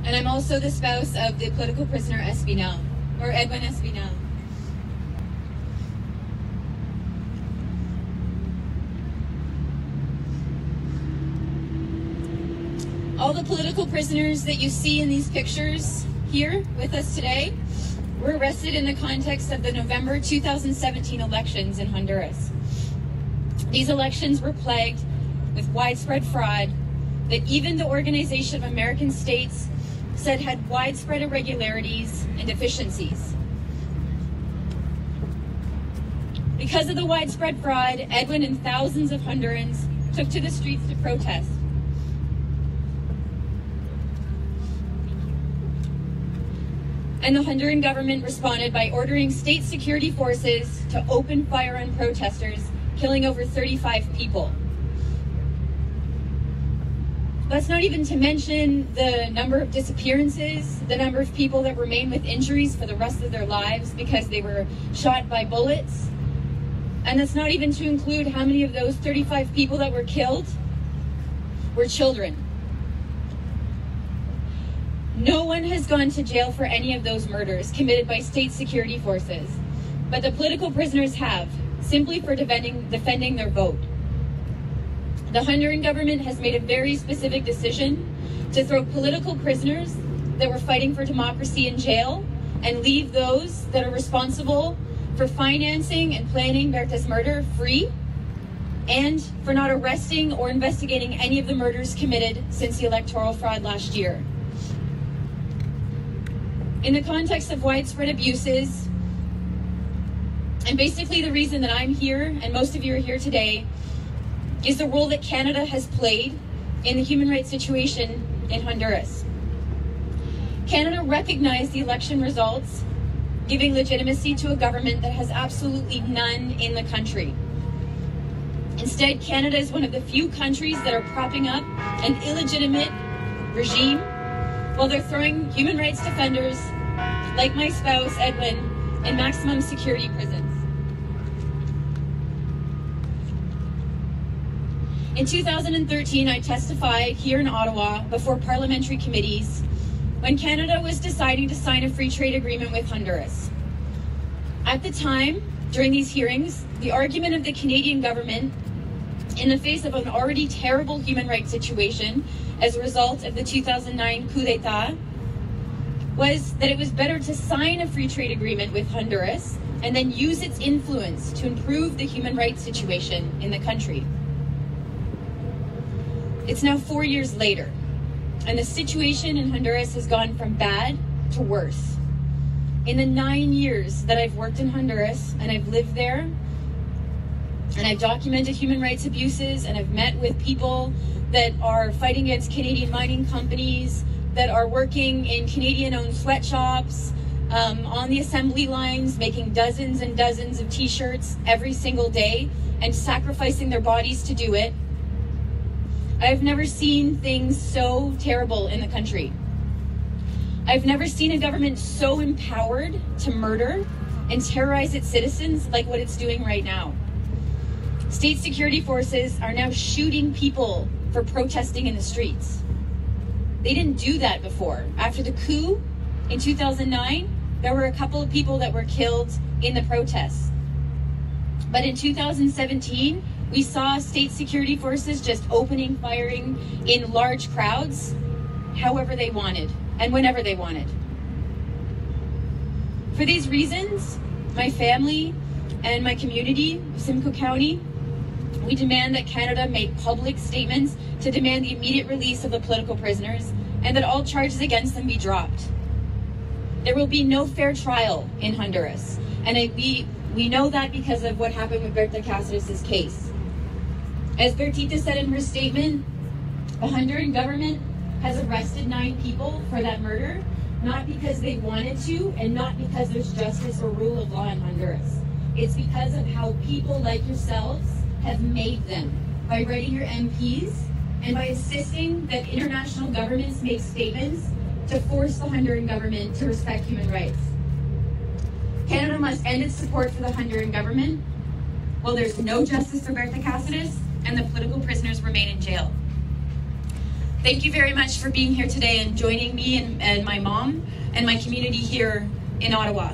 And I'm also the spouse of the political prisoner Espinal, or Edwin Espinal. All the political prisoners that you see in these pictures here with us today were arrested in the context of the November 2017 elections in Honduras. These elections were plagued with widespread fraud that even the Organization of American States said had widespread irregularities and deficiencies. Because of the widespread fraud, Edwin and thousands of Hondurans took to the streets to protest. And the Honduran government responded by ordering state security forces to open fire on protesters, killing over 35 people. That's not even to mention the number of disappearances, the number of people that remain with injuries for the rest of their lives because they were shot by bullets. And that's not even to include how many of those 35 people that were killed were children. No one has gone to jail for any of those murders committed by state security forces, but the political prisoners have, simply for defending their vote. The Honduran government has made a very specific decision to throw political prisoners that were fighting for democracy in jail and leave those that are responsible for financing and planning Berta's murder free, and for not arresting or investigating any of the murders committed since the electoral fraud last year. In the context of widespread abuses, and basically the reason that I'm here and most of you are here today is the role that Canada has played in the human rights situation in Honduras. Canada recognized the election results, giving legitimacy to a government that has absolutely none in the country. Instead, Canada is one of the few countries that are propping up an illegitimate regime while they're throwing human rights defenders like my spouse, Edwin, in maximum security prisons. In 2013, I testified here in Ottawa before parliamentary committees when Canada was deciding to sign a free trade agreement with Honduras. At the time, during these hearings, the argument of the Canadian government, in the face of an already terrible human rights situation as a result of the 2009 coup d'etat, was that it was better to sign a free trade agreement with Honduras and then use its influence to improve the human rights situation in the country. It's now 4 years later, and the situation in Honduras has gone from bad to worse. In the 9 years that I've worked in Honduras, and I've lived there, and I've documented human rights abuses, and I've met with people that are fighting against Canadian mining companies, that are working in Canadian-owned sweatshops, on the assembly lines, making dozens and dozens of t-shirts every single day, and sacrificing their bodies to do it. I've never seen things so terrible in the country. I've never seen a government so empowered to murder and terrorize its citizens like what it's doing right now. State security forces are now shooting people for protesting in the streets. They didn't do that before. After the coup in 2009, there were a couple of people that were killed in the protests. But in 2017, we saw state security forces just firing in large crowds, however they wanted and whenever they wanted. For these reasons, my family and my community of Simcoe County, we demand that Canada make public statements to demand the immediate release of the political prisoners and that all charges against them be dropped. There will be no fair trial in Honduras, and we know that because of what happened with Berta Cáceres' case. As Bertita said in her statement, the Honduran government has arrested 9 people for that murder, not because they wanted to and not because there's justice or rule of law in Honduras. It's because of how people like yourselves have made them, by writing your MPs and by insisting that international governments make statements to force the Honduran government to respect human rights. Canada must end its support for the Honduran government while there's no justice for Berta Cáceres and the political prisoners remain in jail. Thank you very much for being here today and joining me and my mom and my community here in Ottawa.